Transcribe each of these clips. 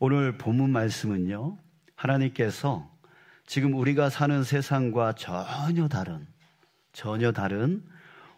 오늘 본문 말씀은요, 하나님께서 지금 우리가 사는 세상과 전혀 다른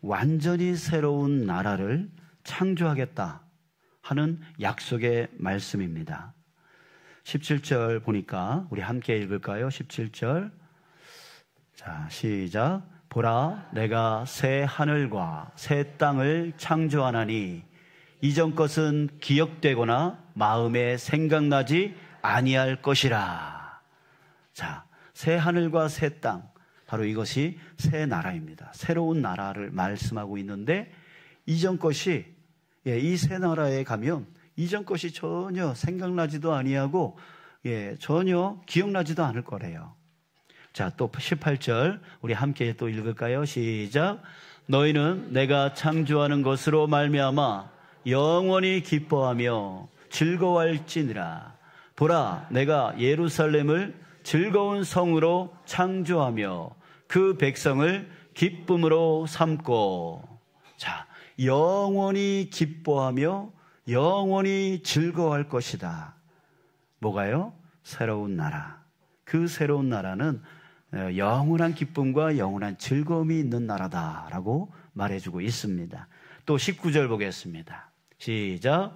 완전히 새로운 나라를 창조하겠다 하는 약속의 말씀입니다. 17절 보니까 우리 함께 읽을까요? 17절. 자, 시작. 보라, 내가 새 하늘과 새 땅을 창조하나니 이전 것은 기억되거나 마음에 생각나지 아니할 것이라. 자, 새 하늘과 새 땅, 바로 이것이 새 나라입니다. 새로운 나라를 말씀하고 있는데 이전 것이, 이 새 나라에 가면 이전 것이 전혀 생각나지도 아니하고 전혀 기억나지도 않을 거래요. 자, 또 18절 우리 함께 또 읽을까요? 시작. 너희는 내가 창조하는 것으로 말미암아 영원히 기뻐하며 즐거워할지니라. 보라, 내가 예루살렘을 즐거운 성으로 창조하며 그 백성을 기쁨으로 삼고. 자, 영원히 기뻐하며 영원히 즐거워할 것이다. 뭐가요? 새로운 나라. 그 새로운 나라는 영원한 기쁨과 영원한 즐거움이 있는 나라다라고 말해주고 있습니다. 또 19절 보겠습니다. 시작.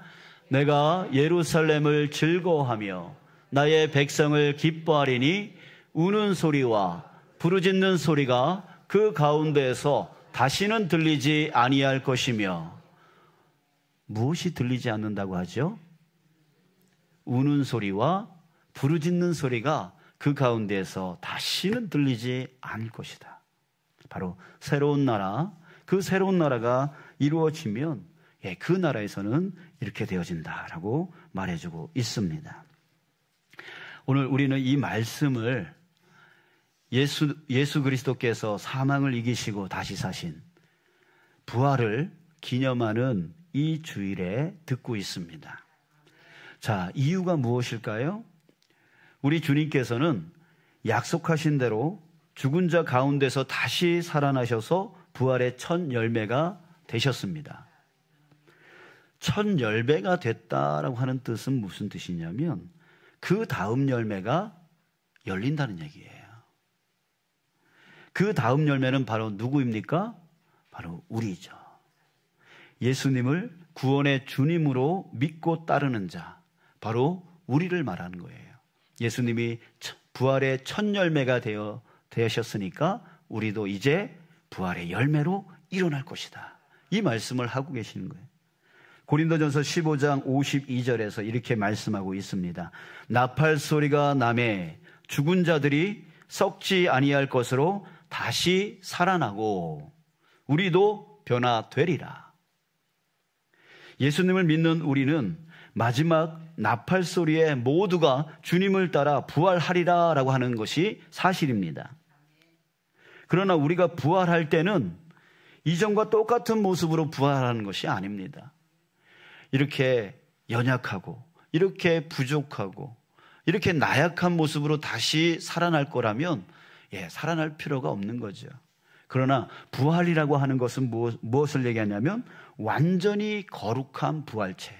내가 예루살렘을 즐거워하며 나의 백성을 기뻐하리니 우는 소리와 부르짖는 소리가 그 가운데에서 다시는 들리지 아니할 것이며. 무엇이 들리지 않는다고 하죠? 우는 소리와 부르짖는 소리가 그 가운데에서 다시는 들리지 않을 것이다. 바로 새로운 나라, 그 새로운 나라가 이루어지면 그 나라에서는 이렇게 되어진다라고 말해주고 있습니다. 오늘 우리는 이 말씀을 예수 그리스도께서 사망을 이기시고 다시 사신 부활을 기념하는 이 주일에 듣고 있습니다. 자, 이유가 무엇일까요? 우리 주님께서는 약속하신 대로 죽은 자 가운데서 다시 살아나셔서 부활의 첫 열매가 되셨습니다. 첫 열매가 됐다라고 하는 뜻은 무슨 뜻이냐면 그 다음 열매가 열린다는 얘기예요. 그 다음 열매는 바로 누구입니까? 바로 우리죠. 예수님을 구원의 주님으로 믿고 따르는 자, 바로 우리를 말하는 거예요. 예수님이 부활의 첫 열매가 되셨으니까 우리도 이제 부활의 열매로 일어날 것이다. 이 말씀을 하고 계시는 거예요. 고린도전서 15장 52절에서 이렇게 말씀하고 있습니다. 나팔 소리가 나매 죽은 자들이 썩지 아니할 것으로 다시 살아나고 우리도 변화되리라. 예수님을 믿는 우리는 마지막 나팔 소리에 모두가 주님을 따라 부활하리라 라고 하는 것이 사실입니다. 그러나 우리가 부활할 때는 이전과 똑같은 모습으로 부활하는 것이 아닙니다. 이렇게 연약하고 이렇게 부족하고 이렇게 나약한 모습으로 다시 살아날 거라면 살아날 필요가 없는 거죠. 그러나 부활이라고 하는 것은 무엇을 얘기하냐면 완전히 거룩한 부활체,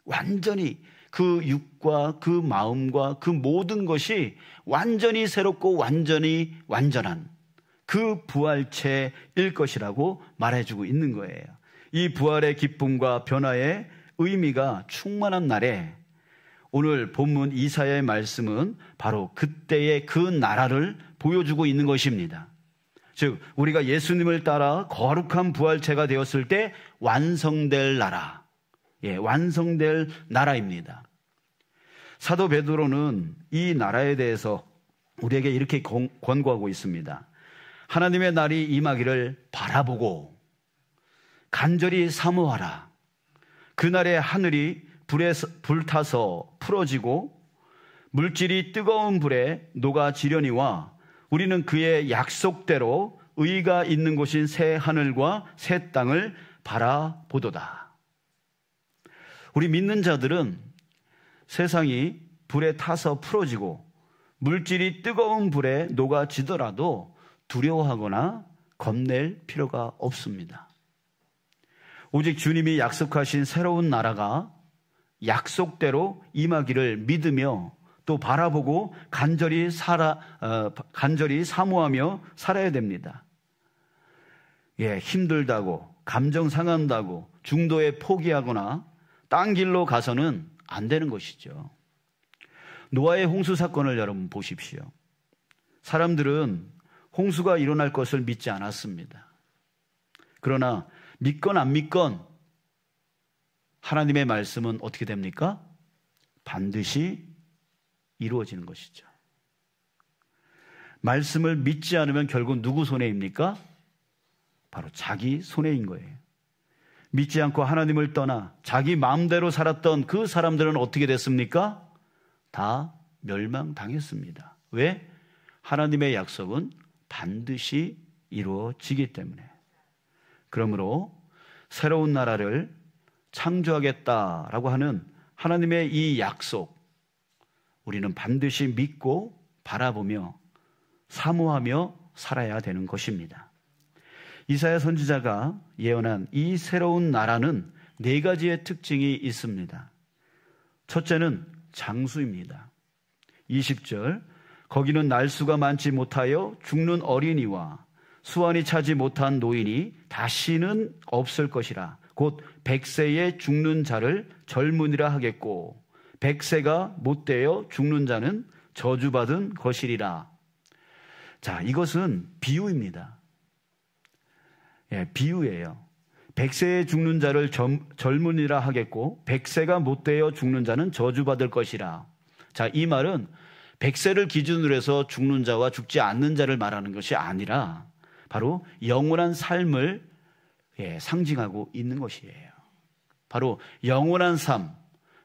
완전히 그 육과 그 마음과 그 모든 것이 완전히 새롭고 완전히 완전한 그 부활체일 것이라고 말해주고 있는 거예요. 이 부활의 기쁨과 변화의 의미가 충만한 날에 오늘 본문 이사야의 말씀은 바로 그때의 그 나라를 보여주고 있는 것입니다. 즉 우리가 예수님을 따라 거룩한 부활체가 되었을 때 완성될 나라, 완성될 나라입니다. 사도 베드로는 이 나라에 대해서 우리에게 이렇게 권고하고 있습니다. 하나님의 날이 임하기를 바라보고 간절히 사모하라. 그날에 하늘이 불타서 풀어지고 물질이 뜨거운 불에 녹아지려니와 우리는 그의 약속대로 의가 있는 곳인 새 하늘과 새 땅을 바라보도다. 우리 믿는 자들은 세상이 불에 타서 풀어지고 물질이 뜨거운 불에 녹아지더라도 두려워하거나 겁낼 필요가 없습니다. 오직 주님이 약속하신 새로운 나라가 약속대로 임하기를 믿으며 또 바라보고 간절히 사모하며 살아야 됩니다. 힘들다고, 감정 상한다고 중도에 포기하거나 딴 길로 가서는 안 되는 것이죠. 노아의 홍수 사건을 여러분 보십시오. 사람들은 홍수가 일어날 것을 믿지 않았습니다. 그러나 믿건 안 믿건 하나님의 말씀은 어떻게 됩니까? 반드시 이루어지는 것이죠. 말씀을 믿지 않으면 결국 누구 손해입니까? 바로 자기 손해인 거예요. 믿지 않고 하나님을 떠나 자기 마음대로 살았던 그 사람들은 어떻게 됐습니까? 다 멸망당했습니다. 왜? 하나님의 약속은 반드시 이루어지기 때문에. 그러므로 새로운 나라를 창조하겠다라고 하는 하나님의 이 약속, 우리는 반드시 믿고 바라보며 사모하며 살아야 되는 것입니다. 이사야 선지자가 예언한 이 새로운 나라는 4가지의 특징이 있습니다. 첫째는 장수입니다. 20절, 거기는 날수가 많지 못하여 죽는 어린이와 수완이 차지 못한 노인이 다시는 없을 것이라. 곧 100세에 죽는 자를 젊은이라 하겠고 100세가 못되어 죽는 자는 저주받은 것이리라. 자, 이것은 비유입니다. 비유예요. 100세에 죽는 자를 젊은이라 하겠고 100세가 못되어 죽는 자는 저주받을 것이라. 자, 이 말은 100세를 기준으로 해서 죽는 자와 죽지 않는 자를 말하는 것이 아니라 바로 영원한 삶을 상징하고 있는 것이에요. 바로 영원한 삶,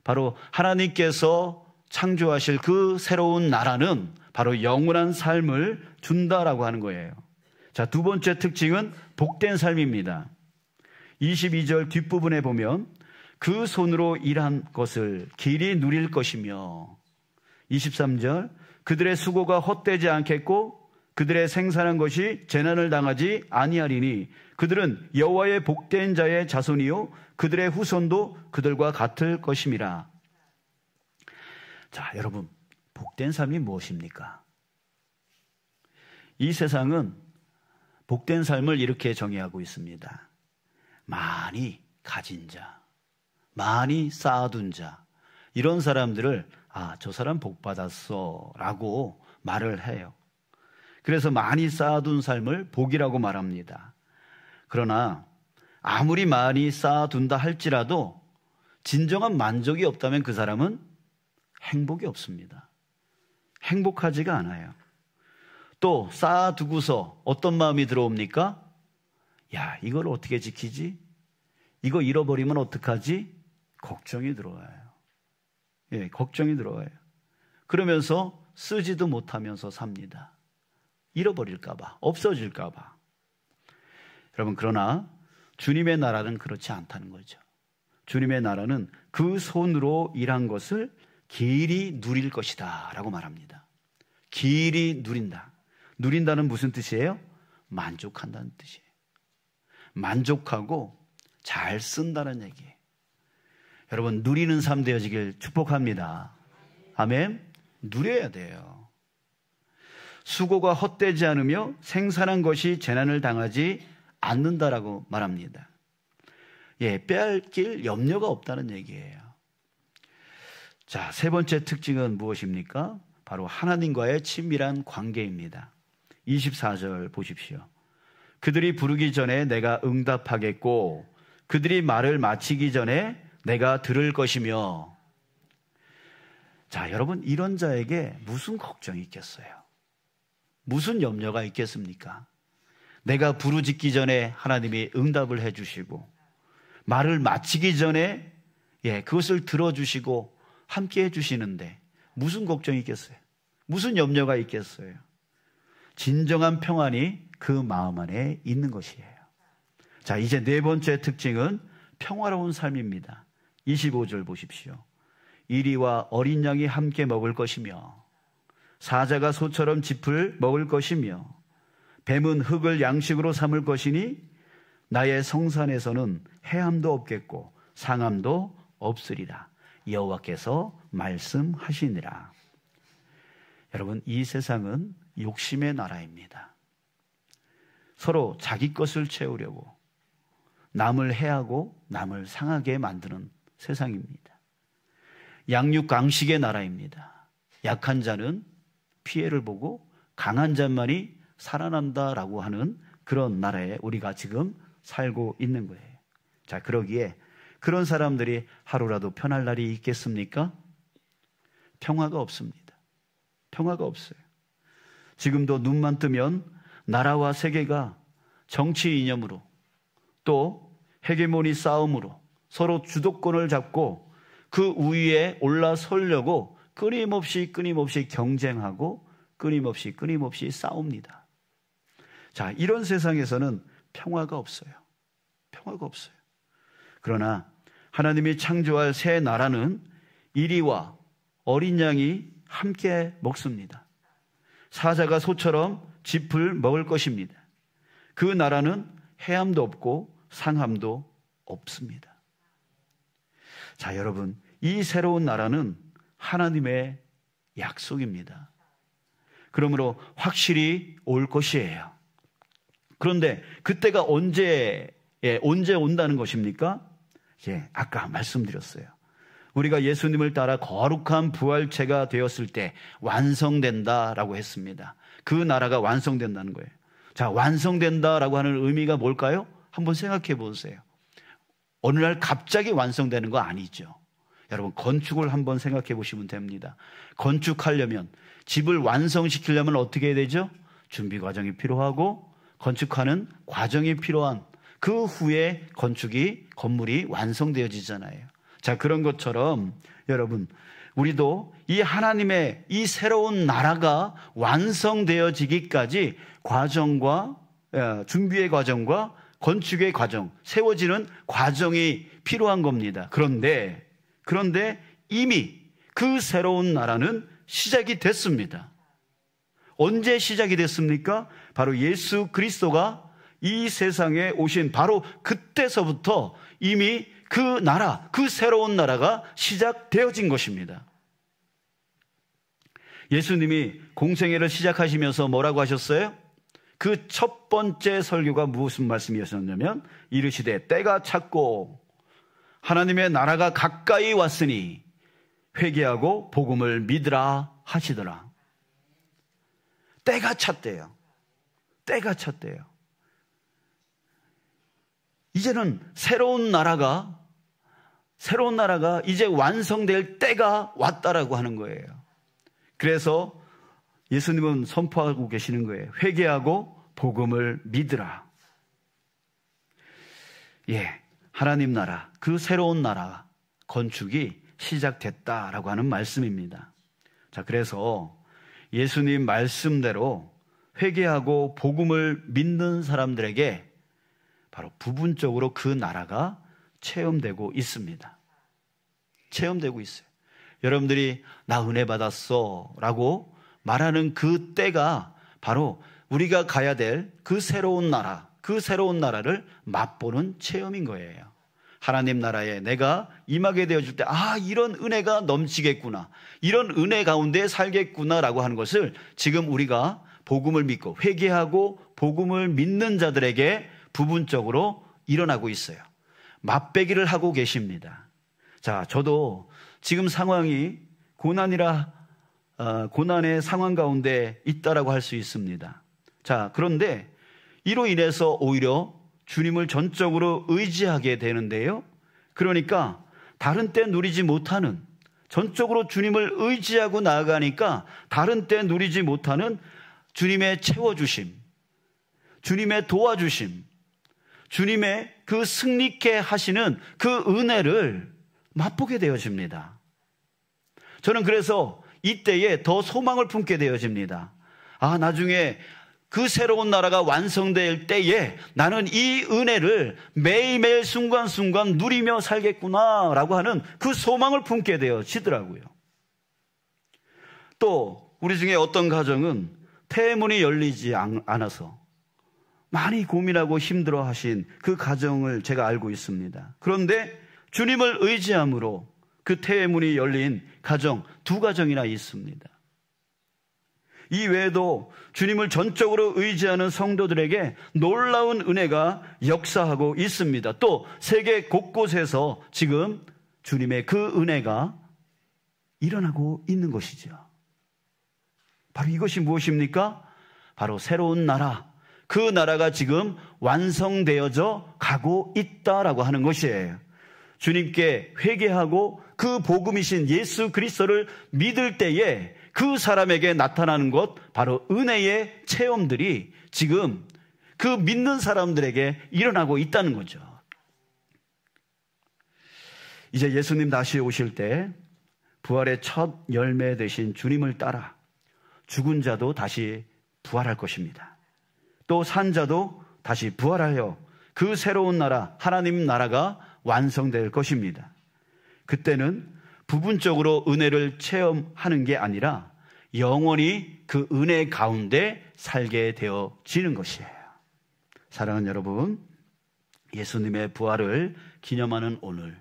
바로 하나님께서 창조하실 그 새로운 나라는 바로 영원한 삶을 준다라고 하는 거예요. 자, 두 번째 특징은 복된 삶입니다. 22절 뒷부분에 보면 그 손으로 일한 것을 길이 누릴 것이며 23절 그들의 수고가 헛되지 않겠고 그들의 생산한 것이 재난을 당하지 아니하리니 그들은 여호와의 복된 자의 자손이요 그들의 후손도 그들과 같을 것임이라. 자, 여러분, 복된 삶이 무엇입니까? 이 세상은 복된 삶을 이렇게 정의하고 있습니다. 많이 가진 자, 많이 쌓아둔 자, 이런 사람들을 저 사람 복 받았어 라고 말을 해요. 그래서 많이 쌓아둔 삶을 복이라고 말합니다. 그러나 아무리 많이 쌓아둔다 할지라도 진정한 만족이 없다면 그 사람은 행복이 없습니다. 행복하지가 않아요. 또 쌓아두고서 어떤 마음이 들어옵니까? 야, 이걸 어떻게 지키지? 이거 잃어버리면 어떡하지? 걱정이 들어와요. 걱정이 들어와요. 그러면서 쓰지도 못하면서 삽니다. 잃어버릴까봐, 없어질까봐. 여러분, 그러나 주님의 나라는 그렇지 않다는 거죠. 주님의 나라는 그 손으로 일한 것을 길이 누릴 것이다 라고 말합니다. 길이 누린다. 누린다는 무슨 뜻이에요? 만족한다는 뜻이에요. 만족하고 잘 쓴다는 얘기예요. 여러분, 누리는 삶 되어지길 축복합니다. 아멘. 누려야 돼요. 수고가 헛되지 않으며 생산한 것이 재난을 당하지 않는다라고 말합니다. 빼앗길 염려가 없다는 얘기예요. 자, 세 번째 특징은 무엇입니까? 바로 하나님과의 친밀한 관계입니다. 24절 보십시오. 그들이 부르기 전에 내가 응답하겠고 그들이 말을 마치기 전에 내가 들을 것이며. 자, 여러분, 이런 자에게 무슨 걱정이 있겠어요? 무슨 염려가 있겠습니까? 내가 부르짖기 전에 하나님이 응답을 해주시고 말을 마치기 전에 그것을 들어주시고 함께 해주시는데 무슨 걱정이 있겠어요? 무슨 염려가 있겠어요? 진정한 평안이 그 마음 안에 있는 것이에요. 자, 이제 네 번째 특징은 평화로운 삶입니다. 25절 보십시오. 이리와 어린 양이 함께 먹을 것이며 사자가 소처럼 짚을 먹을 것이며 뱀은 흙을 양식으로 삼을 것이니 나의 성산에서는 해함도 없겠고 상함도 없으리라. 여호와께서 말씀하시니라. 여러분, 이 세상은 욕심의 나라입니다. 서로 자기 것을 채우려고 남을 해하고 남을 상하게 만드는 세상입니다. 양육강식의 나라입니다. 약한 자는 피해를 보고 강한 자만이 살아난다라고 하는 그런 나라에 우리가 지금 살고 있는 거예요. 자, 그러기에 그런 사람들이 하루라도 편할 날이 있겠습니까? 평화가 없습니다. 평화가 없어요. 지금도 눈만 뜨면 나라와 세계가 정치 이념으로 또 헤게모니 싸움으로 서로 주도권을 잡고 그 우위에 올라서려고 끊임없이 경쟁하고 끊임없이 싸웁니다. 자, 이런 세상에서는 평화가 없어요. 평화가 없어요. 그러나 하나님이 창조할 새 나라는 이리와 어린 양이 함께 먹습니다. 사자가 소처럼 짚을 먹을 것입니다. 그 나라는 해함도 없고 상함도 없습니다. 자, 여러분, 이 새로운 나라는 하나님의 약속입니다. 그러므로 확실히 올 것이에요. 그런데 그때가 언제 온다는 것입니까? 아까 말씀드렸어요. 우리가 예수님을 따라 거룩한 부활체가 되었을 때 완성된다라고 했습니다. 그 나라가 완성된다는 거예요. 자, 완성된다라고 하는 의미가 뭘까요? 한번 생각해 보세요. 어느 날 갑자기 완성되는 거 아니죠. 여러분, 건축을 한번 생각해 보시면 됩니다. 건축하려면, 집을 완성시키려면 어떻게 해야 되죠? 준비 과정이 필요하고 건축하는 과정이 필요한 그 후에 건물이 완성되어지잖아요. 자, 그런 것처럼 여러분, 우리도 이 하나님의 이 새로운 나라가 완성되어지기까지 준비의 과정과 건축의 과정, 세워지는 과정이 필요한 겁니다. 그런데 이미 그 새로운 나라는 시작이 됐습니다. 언제 시작이 됐습니까? 바로 예수 그리스도가 이 세상에 오신 바로 그때서부터 이미 그 새로운 나라가 시작되어진 것입니다. 예수님이 공생애를 시작하시면서 뭐라고 하셨어요? 그 첫 번째 설교가 무슨 말씀이었냐면 이르시되 때가 찼고 하나님의 나라가 가까이 왔으니 회개하고 복음을 믿으라 하시더라. 때가 찼대요. 때가 찼대요. 이제는 새로운 나라가 이제 완성될 때가 왔다라고 하는 거예요. 그래서 예수님은 선포하고 계시는 거예요. 회개하고 복음을 믿으라. 하나님 나라, 그 새로운 나라 건축이 시작됐다라고 하는 말씀입니다. 자, 그래서 예수님 말씀대로 회개하고 복음을 믿는 사람들에게 바로 부분적으로 그 나라가 체험되고 있습니다. 체험되고 있어요. 여러분들이 나 은혜 받았어 라고 말하는 그 때가 바로 우리가 가야 될 그 새로운 나라를 맛보는 체험인 거예요. 하나님 나라에 내가 임하게 되어질 때 이런 은혜가 넘치겠구나, 이런 은혜 가운데 살겠구나 라고 하는 것을 지금 우리가 복음을 믿고 회개하고 복음을 믿는 자들에게 부분적으로 일어나고 있어요. 맛배기를 하고 계십니다. 자, 저도 지금 상황이 고난의 상황 가운데 있다라고 할 수 있습니다. 자, 그런데 이로 인해서 오히려 주님을 전적으로 의지하게 되는데요. 그러니까 다른 때 누리지 못하는, 전적으로 주님을 의지하고 나아가니까 다른 때 누리지 못하는 주님의 채워주심, 주님의 도와주심, 주님의 그 승리케 하시는 그 은혜를 맛보게 되어집니다. 저는 그래서 이때에 더 소망을 품게 되어집니다. 나중에 그 새로운 나라가 완성될 때에 나는 이 은혜를 매일매일 순간순간 누리며 살겠구나라고 하는 그 소망을 품게 되어지더라고요. 또 우리 중에 어떤 가정은 태문이 열리지 않아서 많이 고민하고 힘들어하신 그 가정을 제가 알고 있습니다. 그런데 주님을 의지함으로 그 태의 문이 열린 가정, 2가정이나 있습니다. 이 외에도 주님을 전적으로 의지하는 성도들에게 놀라운 은혜가 역사하고 있습니다. 또 세계 곳곳에서 지금 주님의 그 은혜가 일어나고 있는 것이죠. 바로 이것이 무엇입니까? 바로 새로운 나라, 그 나라가 지금 완성되어져 가고 있다라고 하는 것이에요. 주님께 회개하고 그 복음이신 예수 그리스도를 믿을 때에 그 사람에게 나타나는 것, 바로 은혜의 체험들이 지금 그 믿는 사람들에게 일어나고 있다는 거죠. 이제 예수님 다시 오실 때 부활의 첫 열매 되신 주님을 따라 죽은 자도 다시 부활할 것입니다. 또 산 자도 다시 부활하여 그 새로운 나라, 하나님 나라가 완성될 것입니다. 그때는 부분적으로 은혜를 체험하는 게 아니라 영원히 그 은혜 가운데 살게 되어지는 것이에요. 사랑하는 여러분, 예수님의 부활을 기념하는 오늘,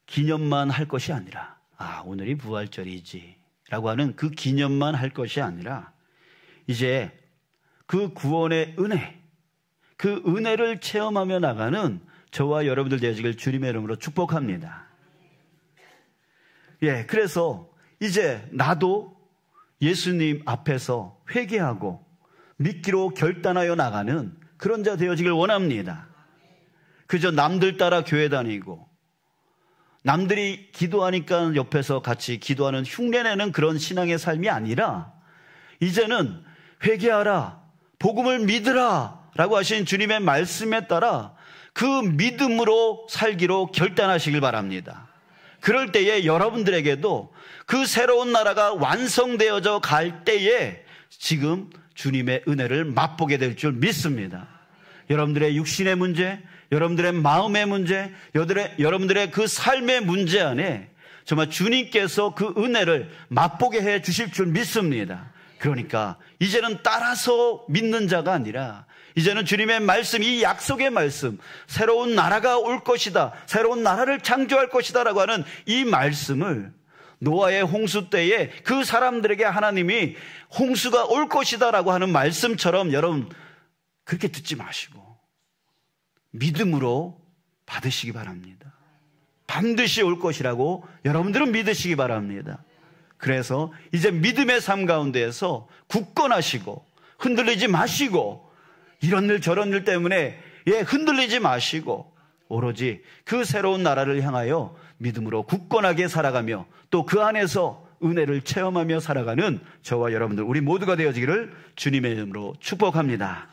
기념만 할 것이 아니라 오늘이 부활절이지 라고 하는 그 기념만 할 것이 아니라 이제 그 구원의 은혜, 그 은혜를 체험하며 나가는 저와 여러분들 되시길 주님의 이름으로 축복합니다. 그래서 이제 나도 예수님 앞에서 회개하고 믿기로 결단하여 나가는 그런 자 되어지길 원합니다. 그저 남들 따라 교회 다니고 남들이 기도하니까 옆에서 같이 기도하는 흉내내는 그런 신앙의 삶이 아니라 이제는 회개하라, 복음을 믿으라 라고 하신 주님의 말씀에 따라 그 믿음으로 살기로 결단하시길 바랍니다. 그럴 때에 여러분들에게도 그 새로운 나라가 완성되어져 갈 때에 지금 주님의 은혜를 맛보게 될 줄 믿습니다. 여러분들의 육신의 문제, 여러분들의 마음의 문제, 여러분들의 그 삶의 문제 안에 정말 주님께서 그 은혜를 맛보게 해 주실 줄 믿습니다. 그러니까 이제는 따라서 믿는 자가 아니라 이제는 주님의 말씀, 이 약속의 말씀, 새로운 나라가 올 것이다, 새로운 나라를 창조할 것이다 라고 하는 이 말씀을 노아의 홍수 때에 그 사람들에게 하나님이 홍수가 올 것이다 라고 하는 말씀처럼 여러분 그렇게 듣지 마시고 믿음으로 받으시기 바랍니다. 반드시 올 것이라고 여러분들은 믿으시기 바랍니다. 그래서 이제 믿음의 삶 가운데에서 굳건하시고 흔들리지 마시고 이런 일 저런 일 때문에 흔들리지 마시고 오로지 그 새로운 나라를 향하여 믿음으로 굳건하게 살아가며 또 그 안에서 은혜를 체험하며 살아가는 저와 여러분들 우리 모두가 되어지기를 주님의 이름으로 축복합니다.